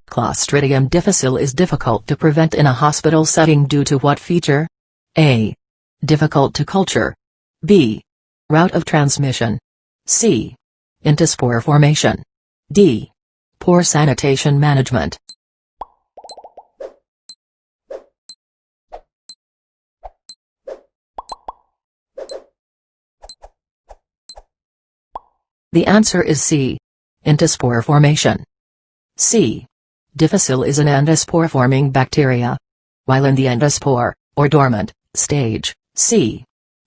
Clostridium difficile is difficult to prevent in a hospital setting due to what feature? A. Difficult to culture. B. Route of transmission. C. Entospore formation. D. Poor sanitation management. The answer is C. Entospore formation. C. Difficile is an endospore-forming bacteria. While in the endospore, or dormant, stage, C.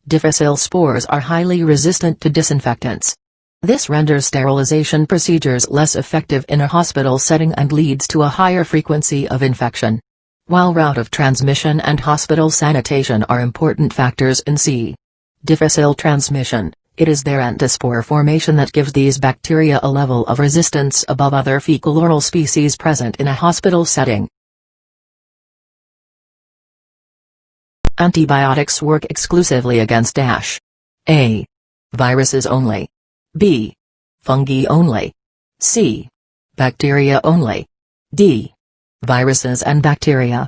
difficile spores are highly resistant to disinfectants. This renders sterilization procedures less effective in a hospital setting and leads to a higher frequency of infection. While route of transmission and hospital sanitation are important factors in C. difficile transmission, it is their entospore formation that gives these bacteria a level of resistance above other fecal-oral species present in a hospital setting. Antibiotics work exclusively against A. Viruses only. B. Fungi only. C. Bacteria only. D. Viruses and bacteria.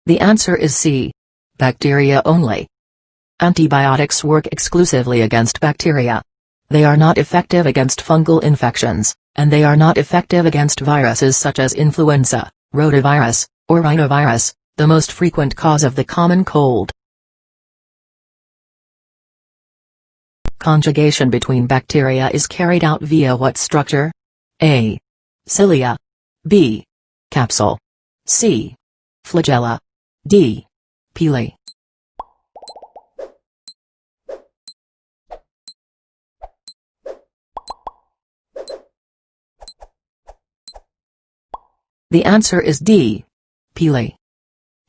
The answer is C. Bacteria only. Antibiotics work exclusively against bacteria. They are not effective against fungal infections, and they are not effective against viruses such as influenza, rotavirus, or rhinovirus, the most frequent cause of the common cold. Conjugation between bacteria is carried out via what structure? A. Cilia. B. Capsule. C. Flagella. D. Pili. The answer is D. Pili.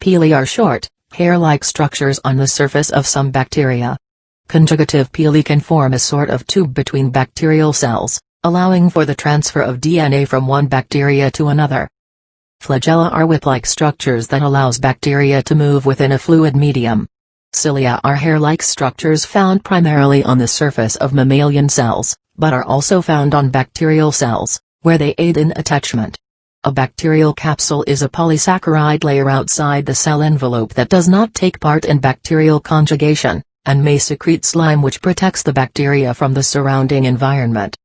Pili are short, hair-like structures on the surface of some bacteria. Conjugative pili can form a sort of tube between bacterial cells, allowing for the transfer of DNA from one bacteria to another. Flagella are whip-like structures that allows bacteria to move within a fluid medium. Cilia are hair-like structures found primarily on the surface of mammalian cells, but are also found on bacterial cells, where they aid in attachment. A bacterial capsule is a polysaccharide layer outside the cell envelope that does not take part in bacterial conjugation, and may secrete slime which protects the bacteria from the surrounding environment.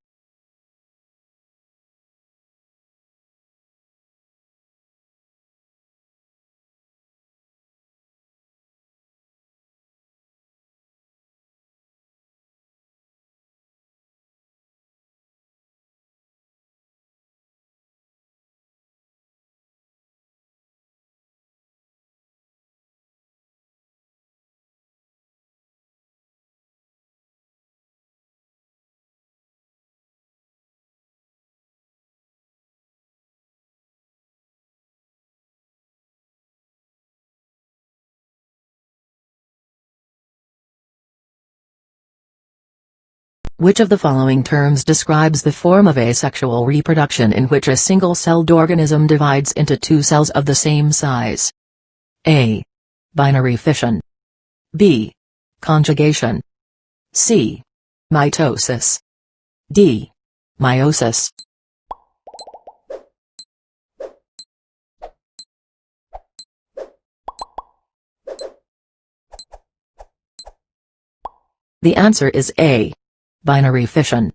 Which of the following terms describes the form of asexual reproduction in which a single-celled organism divides into two cells of the same size? A. Binary fission. B. Conjugation. C. Mitosis. D. Meiosis. The answer is A. Binary fission.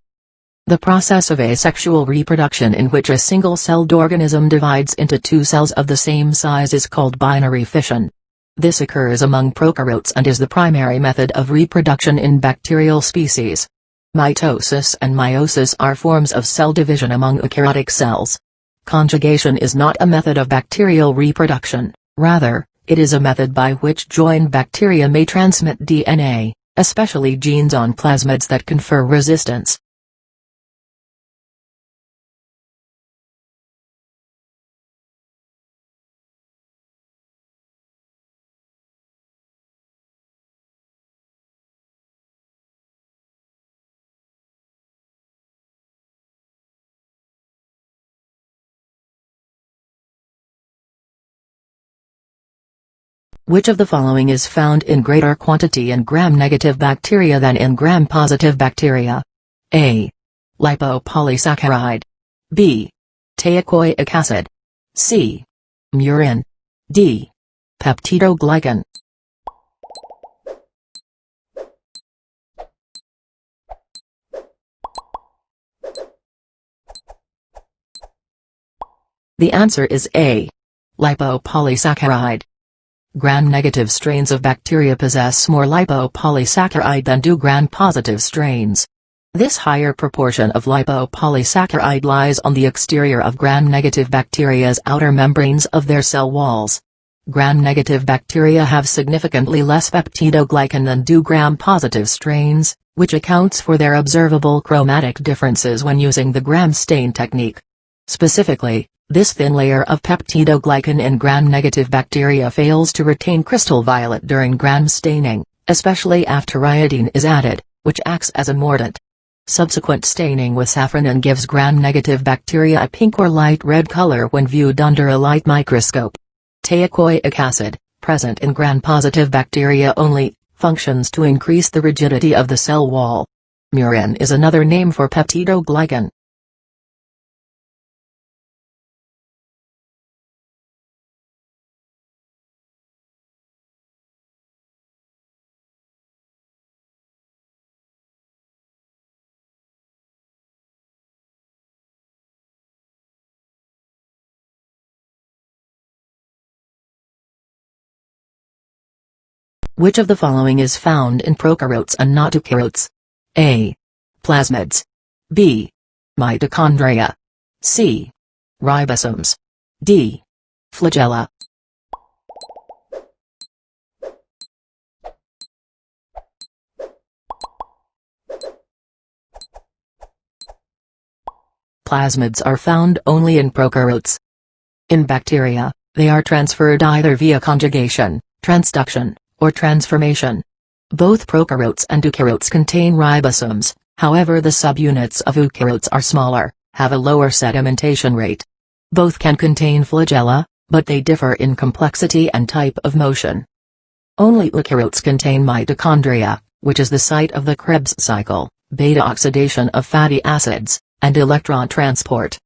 The process of asexual reproduction in which a single-celled organism divides into two cells of the same size is called binary fission. This occurs among prokaryotes and is the primary method of reproduction in bacterial species. Mitosis and meiosis are forms of cell division among eukaryotic cells. Conjugation is not a method of bacterial reproduction, rather, it is a method by which joined bacteria may transmit DNA, especially genes on plasmids that confer resistance. Which of the following is found in greater quantity in gram-negative bacteria than in gram-positive bacteria? A. Lipopolysaccharide. B. Teichoic acid. C. Murin. D. Peptidoglycan. The answer is A. Lipopolysaccharide. Gram-negative strains of bacteria possess more lipopolysaccharide than do gram-positive strains. This higher proportion of lipopolysaccharide lies on the exterior of gram-negative bacteria's outer membranes of their cell walls. Gram-negative bacteria have significantly less peptidoglycan than do gram-positive strains, which accounts for their observable chromatic differences when using the gram stain technique. Specifically, this thin layer of peptidoglycan in gram-negative bacteria fails to retain crystal violet during gram staining, especially after iodine is added, which acts as a mordant. Subsequent staining with safranin gives gram-negative bacteria a pink or light red color when viewed under a light microscope. Teichoic acid, present in gram-positive bacteria only, functions to increase the rigidity of the cell wall. Murin is another name for peptidoglycan. Which of the following is found in prokaryotes and not eukaryotes? A. Plasmids. B. Mitochondria. C. Ribosomes. D. Flagella. Plasmids are found only in prokaryotes. In bacteria, they are transferred either via conjugation, transduction, or transformation. Both prokaryotes and eukaryotes contain ribosomes, however the subunits of eukaryotes are smaller, have a lower sedimentation rate. Both can contain flagella, but they differ in complexity and type of motion. Only eukaryotes contain mitochondria, which is the site of the Krebs cycle, beta oxidation of fatty acids, and electron transport.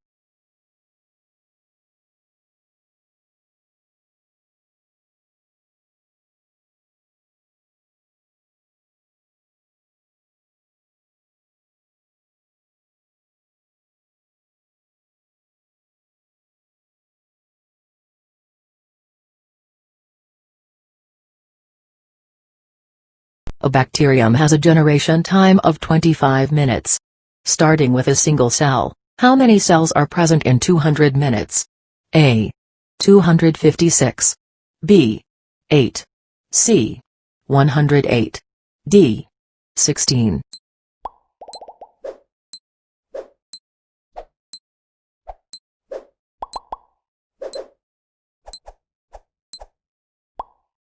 A bacterium has a generation time of 25 minutes. Starting with a single cell, how many cells are present in 200 minutes? A. 256. B. 8. C. 108. D. 16.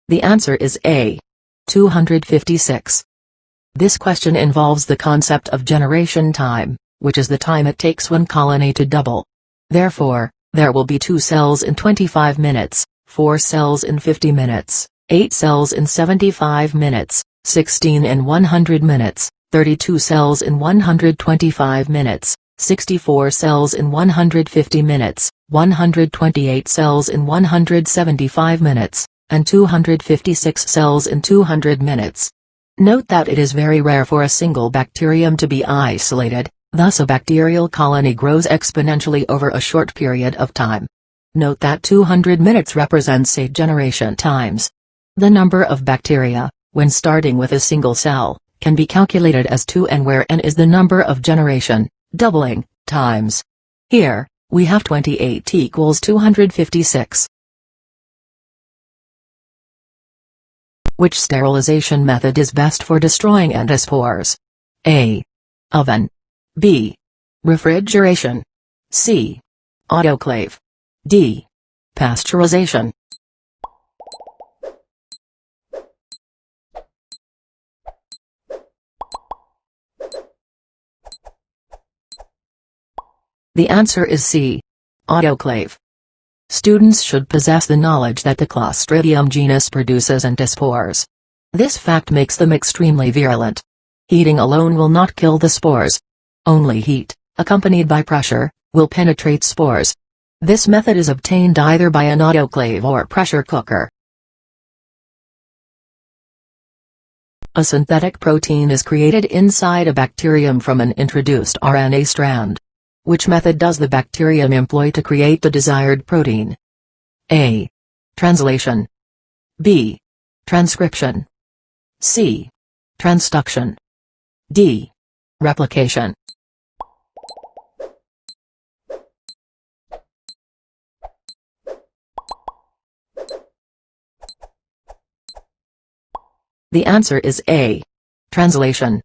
The answer is A. 256. This question involves the concept of generation time, which is the time it takes one colony to double. Therefore, there will be 2 cells in 25 minutes, 4 cells in 50 minutes, 8 cells in 75 minutes, 16 in 100 minutes, 32 cells in 125 minutes, 64 cells in 150 minutes, 128 cells in 175 minutes, and 256 cells in 200 minutes. Note that it is very rare for a single bacterium to be isolated, thus a bacterial colony grows exponentially over a short period of time. Note that 200 minutes represents 8 generation times. The number of bacteria, when starting with a single cell, can be calculated as 2n, where n is the number of generation, doubling, times. Here, we have 28 equals 256. Which sterilization method is best for destroying endospores? A. Oven. B. Refrigeration. C. Autoclave. D. Pasteurization. The answer is C. Autoclave. Students should possess the knowledge that the Clostridium genus produces endospores. This fact makes them extremely virulent. Heating alone will not kill the spores. Only heat, accompanied by pressure, will penetrate spores. This method is obtained either by an autoclave or pressure cooker. A synthetic protein is created inside a bacterium from an introduced RNA strand. Which method does the bacterium employ to create the desired protein? A. Translation. B. Transcription. C. Transduction. D. Replication. The answer is A. Translation.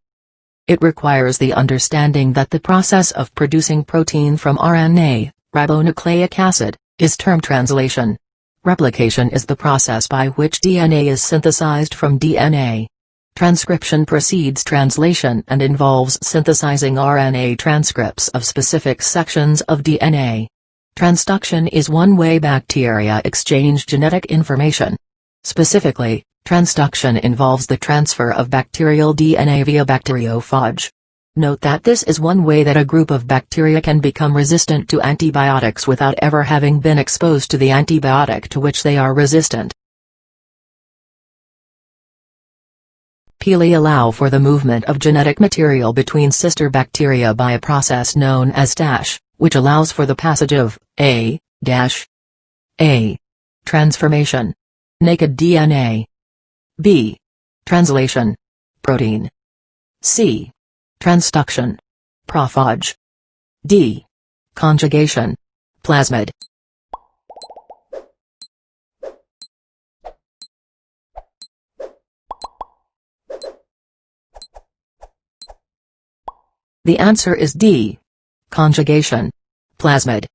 It requires the understanding that the process of producing protein from RNA, ribonucleic acid, is termed translation. Replication is the process by which DNA is synthesized from DNA. Transcription precedes translation and involves synthesizing RNA transcripts of specific sections of DNA. Transduction is one way bacteria exchange genetic information. Specifically, transduction involves the transfer of bacterial DNA via bacteriophage. Note that this is one way that a group of bacteria can become resistant to antibiotics without ever having been exposed to the antibiotic to which they are resistant. Pili allow for the movement of genetic material between sister bacteria by a process known as dash, which allows for the passage of A transformation, naked DNA. B. Translation. Protein. C. Transduction. Prophage. D. Conjugation. Plasmid. The answer is D. Conjugation. Plasmid.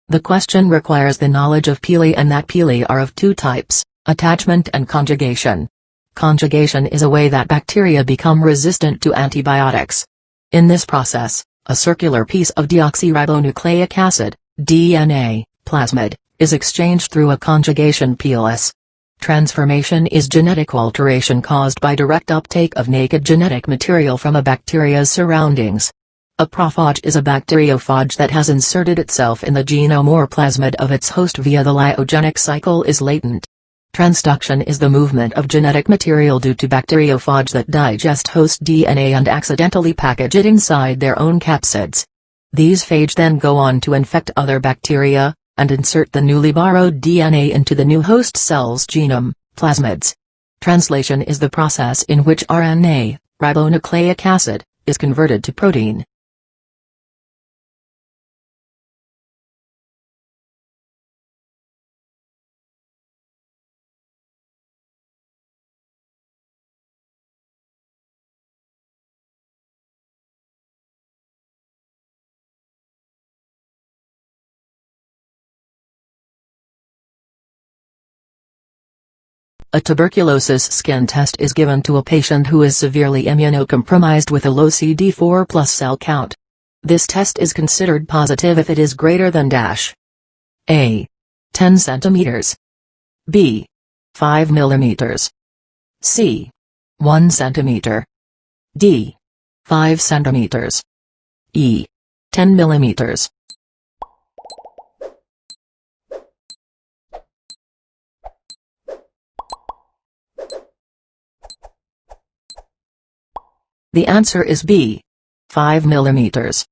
The question requires the knowledge of pili and that pili are of two types, attachment and conjugation. Conjugation is a way that bacteria become resistant to antibiotics. In this process, a circular piece of deoxyribonucleic acid, DNA, plasmid, is exchanged through a conjugation pellis. Transformation is genetic alteration caused by direct uptake of naked genetic material from a bacteria's surroundings. A prophage is a bacteriophage that has inserted itself in the genome or plasmid of its host via the lyogenic cycle is latent. Transduction is the movement of genetic material due to bacteriophages that digest host DNA and accidentally package it inside their own capsids. These phage then go on to infect other bacteria, and insert the newly borrowed DNA into the new host cell's genome, plasmids. Translation is the process in which RNA, ribonucleic acid, is converted to protein. A tuberculosis skin test is given to a patient who is severely immunocompromised with a low CD4+ cell count. This test is considered positive if it is greater than A. 10 cm. B. 5 mm. C. 1 cm. D. 5 cm. E. 10 mm. The answer is B. 5 mm.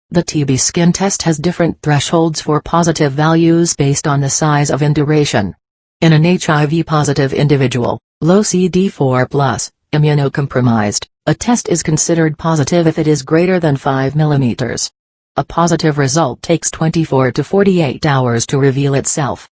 The TB skin test has different thresholds for positive values based on the size of induration. In an HIV-positive individual, low CD4+, immunocompromised, a test is considered positive if it is greater than 5 mm. A positive result takes 24 to 48 hours to reveal itself.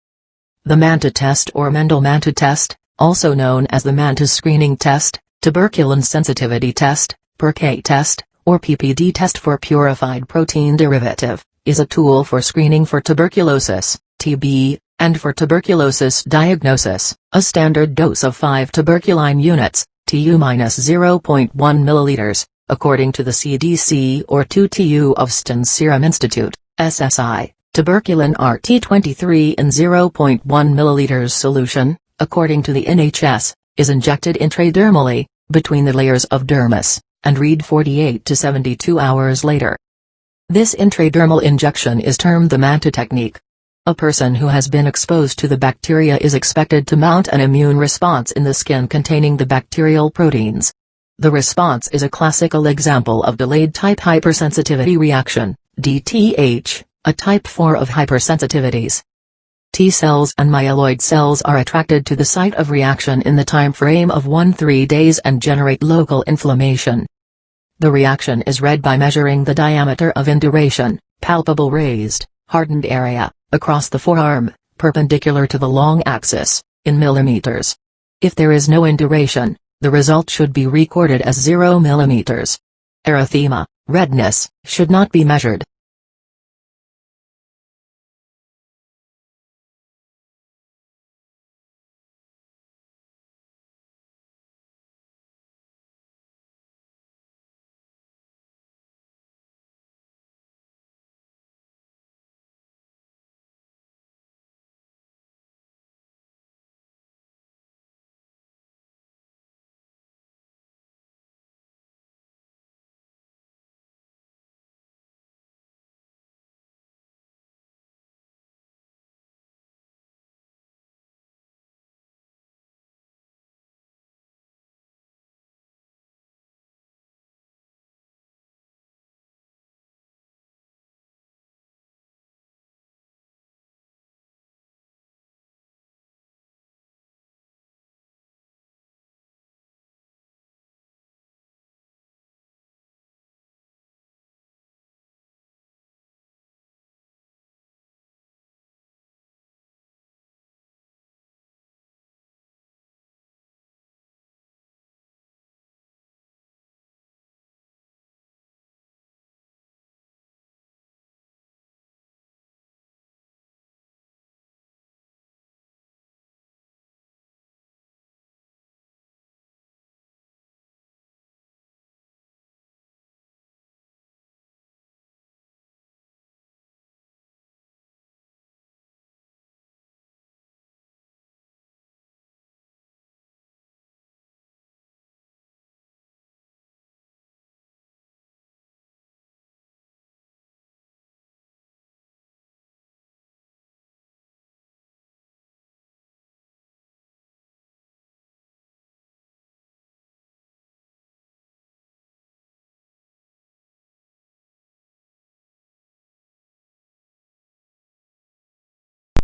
The MANTA test or Mendel-Manta test, also known as the MANTA screening test, tuberculin sensitivity test, PERK test, or PPD test for purified protein derivative, is a tool for screening for tuberculosis, TB, and for tuberculosis diagnosis. A standard dose of 5 tuberculin units, Tu-0.1 ml, according to the CDC or 2 Tu of Sten's Serum Institute, SSI, Tuberculin RT23 in 0.1 ml solution, according to the NHS, is injected intradermally, between the layers of dermis, and read 48 to 72 hours later. This intradermal injection is termed the MANTA technique. A person who has been exposed to the bacteria is expected to mount an immune response in the skin containing the bacterial proteins. The response is a classical example of delayed type hypersensitivity reaction, DTH, a type 4 of hypersensitivities. T cells and myeloid cells are attracted to the site of reaction in the time frame of 1-3 days and generate local inflammation. The reaction is read by measuring the diameter of induration, palpable raised, hardened area, across the forearm, perpendicular to the long axis, in millimeters. If there is no induration, the result should be recorded as 0 millimeters. Erythema, redness, should not be measured.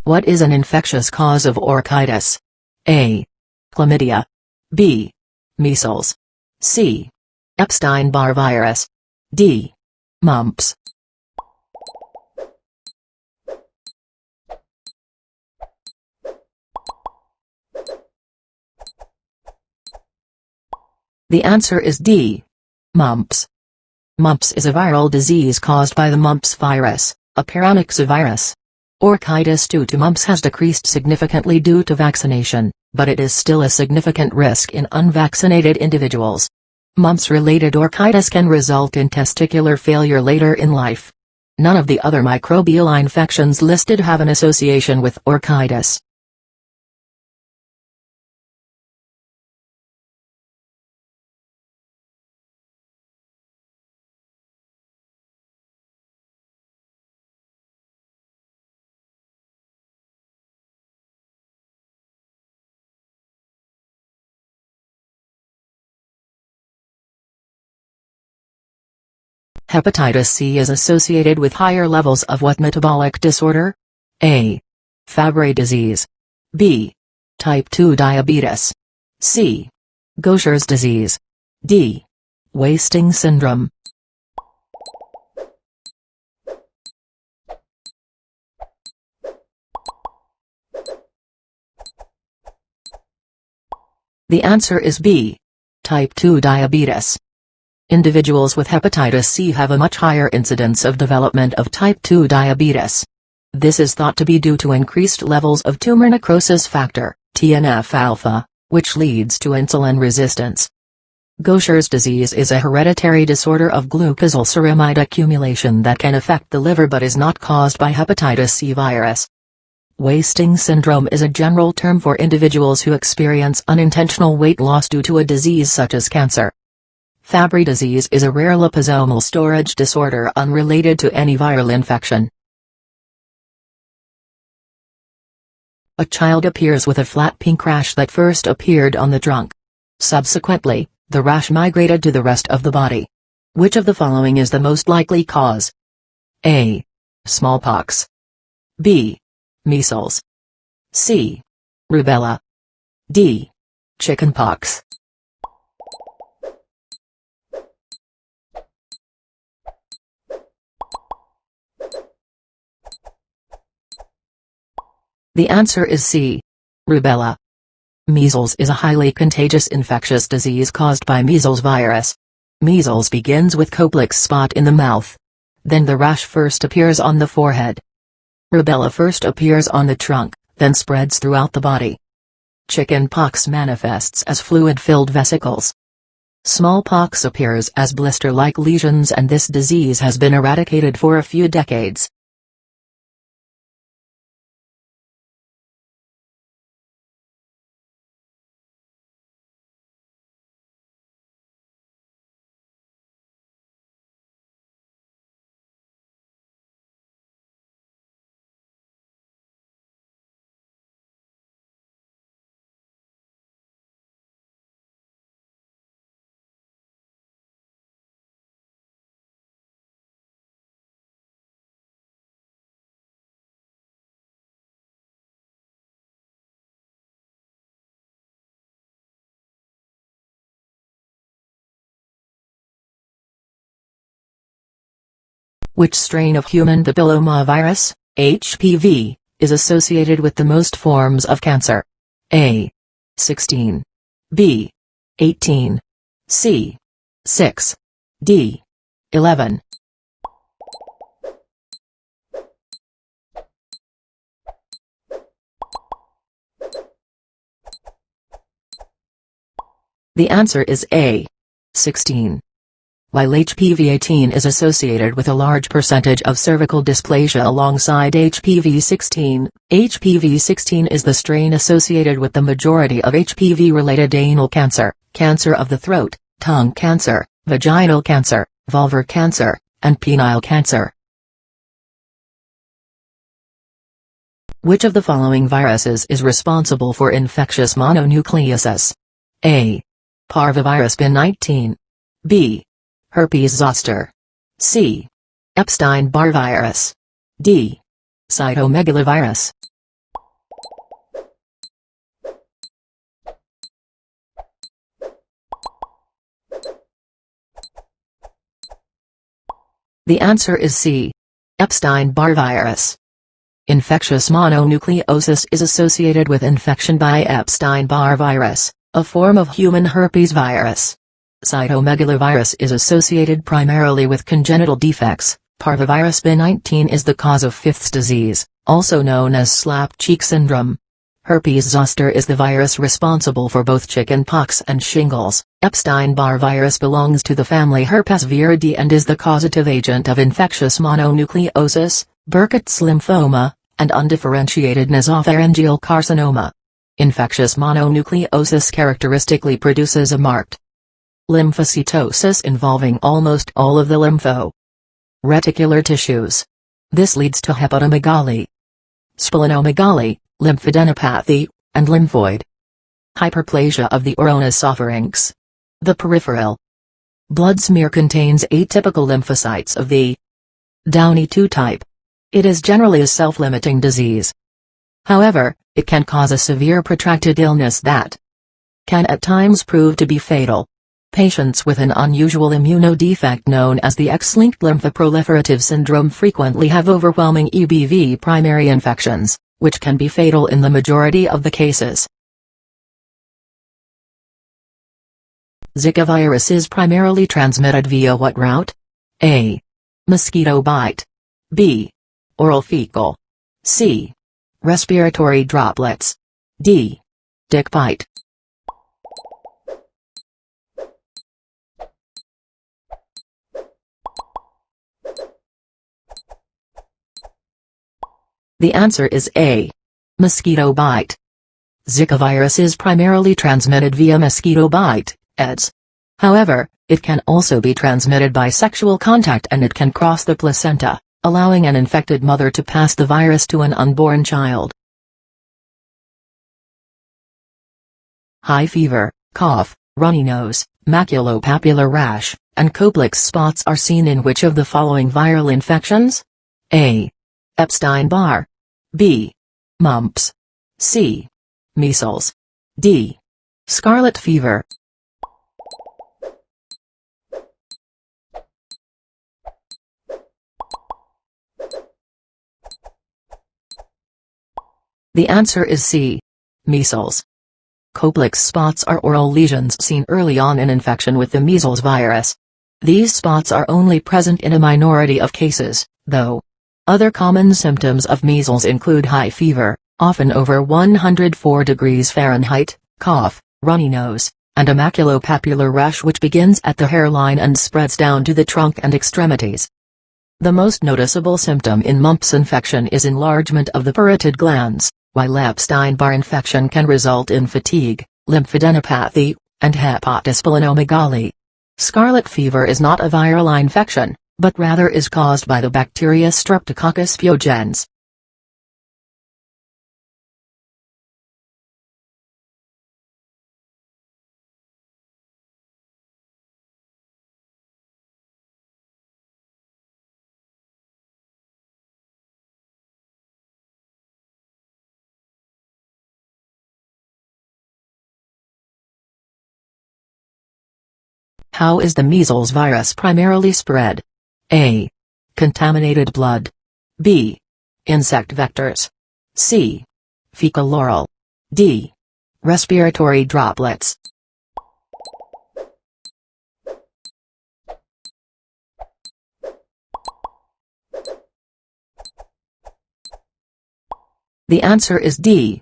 What is an infectious cause of orchitis? A. Chlamydia. B. Measles. C. Epstein-Barr virus. D. Mumps. The answer is D. Mumps. Mumps is a viral disease caused by the mumps virus, a paramyxovirus. Orchitis due to mumps has decreased significantly due to vaccination, but it is still a significant risk in unvaccinated individuals. Mumps-related orchitis can result in testicular failure later in life. None of the other microbial infections listed have an association with orchitis. Hepatitis C is associated with higher levels of what metabolic disorder? A. Fabry disease. B. Type 2 diabetes. C. Gaucher's disease. D. Wasting syndrome. The answer is B. Type 2 diabetes. Individuals with hepatitis C have a much higher incidence of development of type 2 diabetes. This is thought to be due to increased levels of tumor necrosis factor, TNF-alpha, which leads to insulin resistance. Gaucher's disease is a hereditary disorder of glucosylceramide accumulation that can affect the liver but is not caused by hepatitis C virus. Wasting syndrome is a general term for individuals who experience unintentional weight loss due to a disease such as cancer. Fabry disease is a rare liposomal storage disorder unrelated to any viral infection. A child appears with a flat pink rash that first appeared on the trunk. Subsequently, the rash migrated to the rest of the body. Which of the following is the most likely cause? A. Smallpox. B. Measles. C. Rubella. D. Chickenpox. The answer is C. Rubella. Measles is a highly contagious infectious disease caused by measles virus. Measles begins with Koplik's spot in the mouth. Then the rash first appears on the forehead. Rubella first appears on the trunk, then spreads throughout the body. Chickenpox manifests as fluid-filled vesicles. Smallpox appears as blister-like lesions, and this disease has been eradicated for a few decades. Which strain of human papillomavirus, HPV, is associated with the most forms of cancer? A. 16. B. 18. C. 6. D. 11. The answer is A. 16. While HPV-18 is associated with a large percentage of cervical dysplasia alongside HPV-16, HPV-16 is the strain associated with the majority of HPV-related anal cancer, cancer of the throat, tongue cancer, vaginal cancer, vulvar cancer, and penile cancer. Which of the following viruses is responsible for infectious mononucleosis? A. Parvovirus B19. B. Herpes zoster. C. Epstein-Barr virus. D. Cytomegalovirus. The answer is C. Epstein-Barr virus. Infectious mononucleosis is associated with infection by Epstein-Barr virus, a form of human herpes virus. Cytomegalovirus is associated primarily with congenital defects. Parvovirus B19 is the cause of Fifth's disease, also known as slap cheek syndrome. Herpes zoster is the virus responsible for both chickenpox and shingles. Epstein-Barr virus belongs to the family Herpesviridae and is the causative agent of infectious mononucleosis, Burkitt's lymphoma, and undifferentiated nasopharyngeal carcinoma. Infectious mononucleosis characteristically produces a marked lymphocytosis involving almost all of the lympho-reticular tissues. This leads to hepatomegaly, splenomegaly, lymphadenopathy, and lymphoid hyperplasia of the oronesopharynx. The peripheral blood smear contains atypical lymphocytes of the Downey 2 type. It is generally a self-limiting disease. However, it can cause a severe protracted illness that can at times prove to be fatal. Patients with an unusual immunodefect known as the X-linked lymphoproliferative syndrome frequently have overwhelming EBV primary infections, which can be fatal in the majority of the cases. Zika virus is primarily transmitted via what route? A. Mosquito bite. B. Oral fecal. C. Respiratory droplets. D. Tick bite. The answer is A. Mosquito bite. Zika virus is primarily transmitted via mosquito bite, EDS. However, it can also be transmitted by sexual contact, and it can cross the placenta, allowing an infected mother to pass the virus to an unborn child. High fever, cough, runny nose, maculopapular rash, and Koplik's spots are seen in which of the following viral infections? A. Epstein-Barr. B. Mumps. C. Measles. D. Scarlet fever. The answer is C. Measles. Koplik's spots are oral lesions seen early on in infection with the measles virus. These spots are only present in a minority of cases, though. Other common symptoms of measles include high fever, often over 104 degrees Fahrenheit, cough, runny nose, and a maculopapular rash which begins at the hairline and spreads down to the trunk and extremities. The most noticeable symptom in mumps infection is enlargement of the parotid glands, while Epstein-Barr infection can result in fatigue, lymphadenopathy, and hepatosplenomegaly. Scarlet fever is not a viral infection, but rather is caused by the bacteria Streptococcus pyogenes. How is the measles virus primarily spread? A. Contaminated blood. B. Insect vectors. C. Fecal oral. D. Respiratory droplets. The answer is D.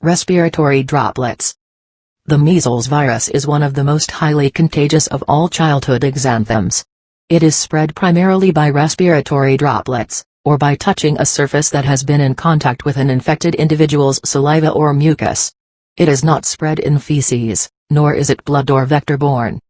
Respiratory droplets. The measles virus is one of the most highly contagious of all childhood exanthems. It is spread primarily by respiratory droplets, or by touching a surface that has been in contact with an infected individual's saliva or mucus. It is not spread in feces, nor is it blood or vector-borne.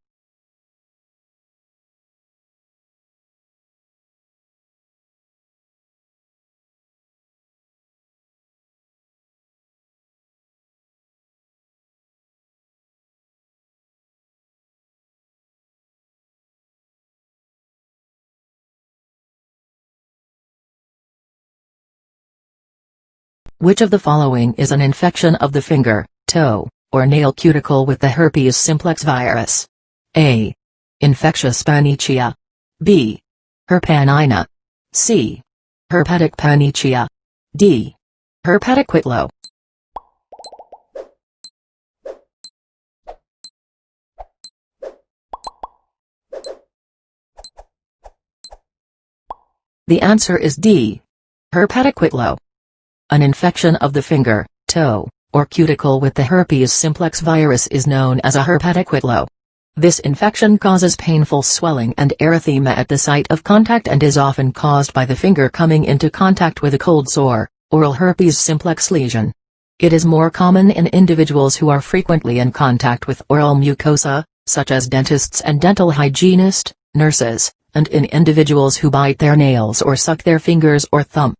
Which of the following is an infection of the finger, toe, or nail cuticle with the herpes simplex virus? A. Infectious panichia. B. Herpanina. C. Herpetic panichia. D. Herpetic whitlow. The answer is D. Herpetic whitlow. An infection of the finger, toe, or cuticle with the herpes simplex virus is known as a herpetic whitlow. This infection causes painful swelling and erythema at the site of contact and is often caused by the finger coming into contact with a cold sore, oral herpes simplex lesion. It is more common in individuals who are frequently in contact with oral mucosa, such as dentists and dental hygienists, nurses, and in individuals who bite their nails or suck their fingers or thumb.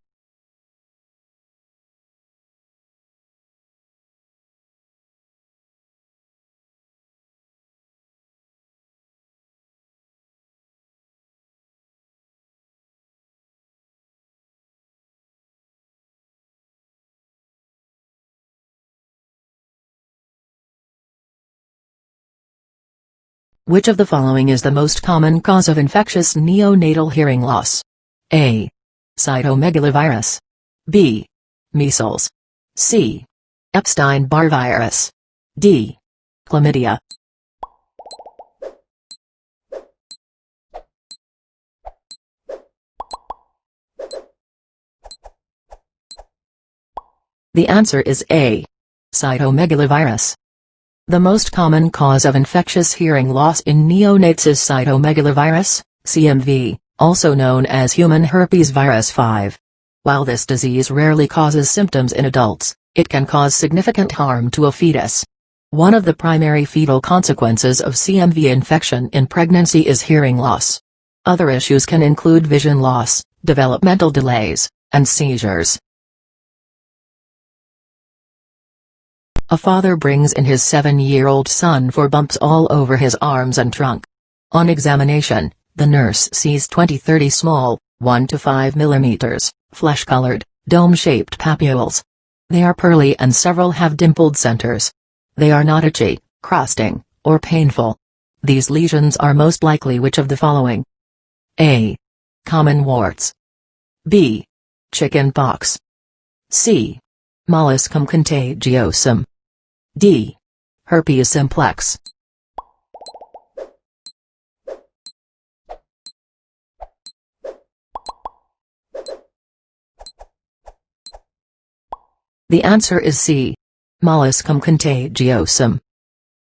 Which of the following is the most common cause of infectious neonatal hearing loss? A. Cytomegalovirus. B. Measles. C. Epstein-Barr virus. D. Chlamydia. The answer is A. Cytomegalovirus. The most common cause of infectious hearing loss in neonates is cytomegalovirus, CMV, also known as human herpes virus 5. While this disease rarely causes symptoms in adults, it can cause significant harm to a fetus. One of the primary fetal consequences of CMV infection in pregnancy is hearing loss. Other issues can include vision loss, developmental delays, and seizures. A father brings in his 7-year-old son for bumps all over his arms and trunk. On examination, the nurse sees 20-30 small, 1 to 5 mm, flesh-colored, dome-shaped papules. They are pearly and several have dimpled centers. They are not itchy, crusting, or painful. These lesions are most likely which of the following? A. Common warts. B. Chicken pox. C. Molluscum contagiosum. D. Herpes simplex. The answer is C. Molluscum contagiosum.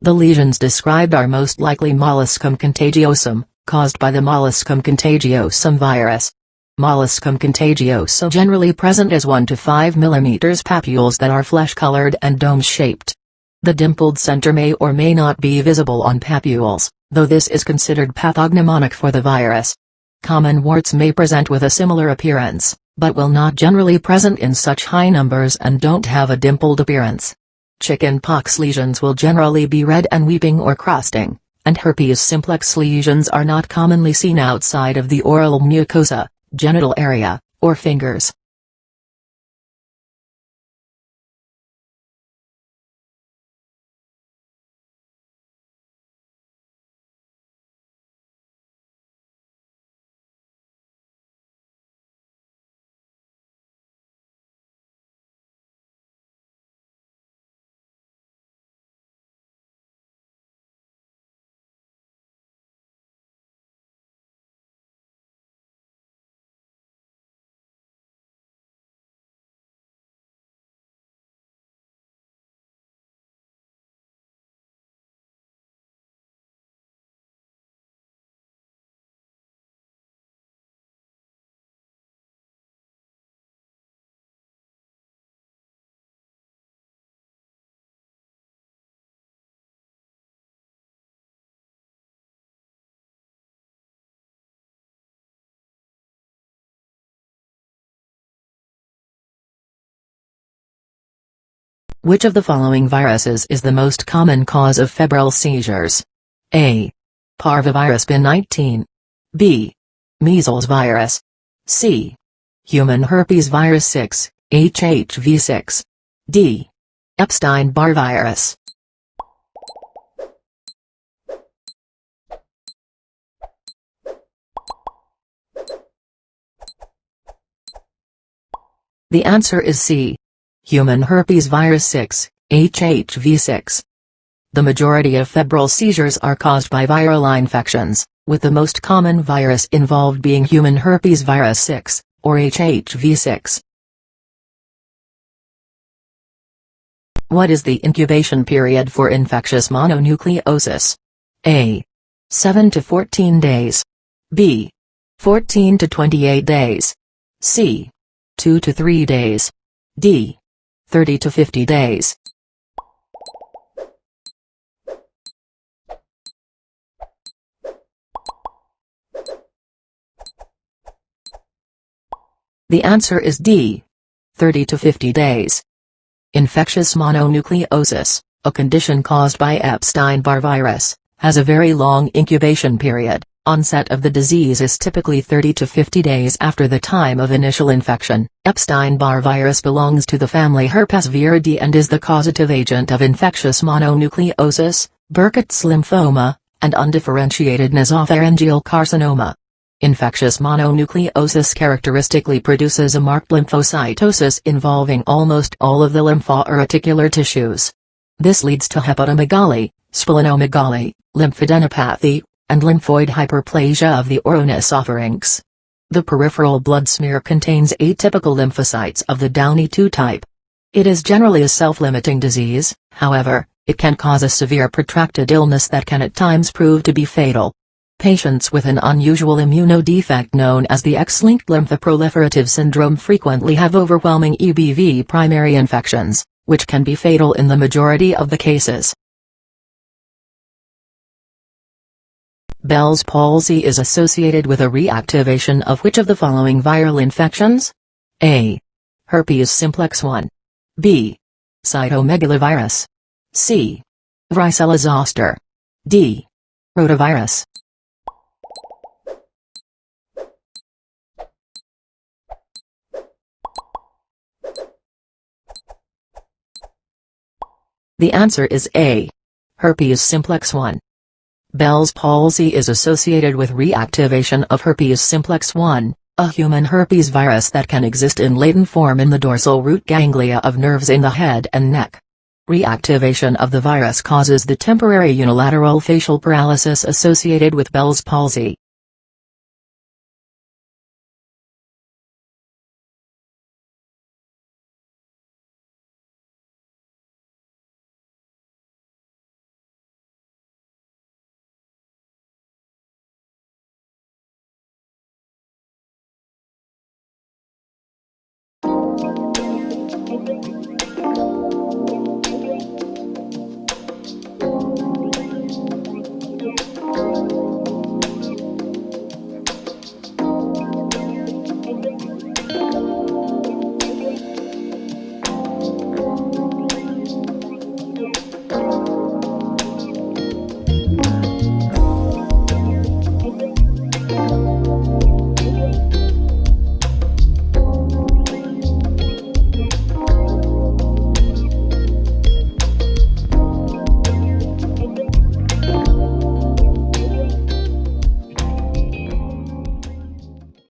The lesions described are most likely Molluscum contagiosum, caused by the Molluscum contagiosum virus. Molluscum contagiosum generally present as 1 to 5 mm papules that are flesh-colored and dome-shaped. The dimpled center may or may not be visible on papules, though this is considered pathognomonic for the virus. Common warts may present with a similar appearance, but will not generally present in such high numbers and don't have a dimpled appearance. Chicken pox lesions will generally be red and weeping or crusting, and herpes simplex lesions are not commonly seen outside of the oral mucosa, genital area, or fingers. Which of the following viruses is the most common cause of febrile seizures? A. Parvovirus B19. B. Measles virus. C. Human herpes virus 6, HHV6. D. Epstein-Barr virus. The answer is C. Human herpes virus 6, HHV6. The majority of febrile seizures are caused by viral infections, with the most common virus involved being human herpes virus 6, or HHV6. What is the incubation period for infectious mononucleosis? A. 7 to 14 days. B. 14 to 28 days. C. 2 to 3 days. D. 30 to 50 days. The answer is D. 30 to 50 days. Infectious mononucleosis, a condition caused by Epstein-Barr virus, has a very long incubation period. Onset of the disease is typically 30 to 50 days after the time of initial infection. Epstein-Barr virus belongs to the family Herpesviridae and is the causative agent of infectious mononucleosis, Burkitt's lymphoma, and undifferentiated nasopharyngeal carcinoma. Infectious mononucleosis characteristically produces a marked lymphocytosis involving almost all of the lymphoarticular tissues. This leads to hepatomegaly, splenomegaly, lymphadenopathy, and lymphoid hyperplasia of the oronasopharynx. The peripheral blood smear contains atypical lymphocytes of the Downey 2 type. It is generally a self-limiting disease, however, it can cause a severe protracted illness that can at times prove to be fatal. Patients with an unusual immunodefect known as the X-linked lymphoproliferative syndrome frequently have overwhelming EBV primary infections, which can be fatal in the majority of the cases. Bell's palsy is associated with a reactivation of which of the following viral infections? A. Herpes simplex 1. B. Cytomegalovirus. C. Varicella zoster. D. Rotavirus. The answer is A. Herpes simplex 1. Bell's palsy is associated with reactivation of herpes simplex 1, a human herpes virus that can exist in latent form in the dorsal root ganglia of nerves in the head and neck. Reactivation of the virus causes the temporary unilateral facial paralysis associated with Bell's palsy.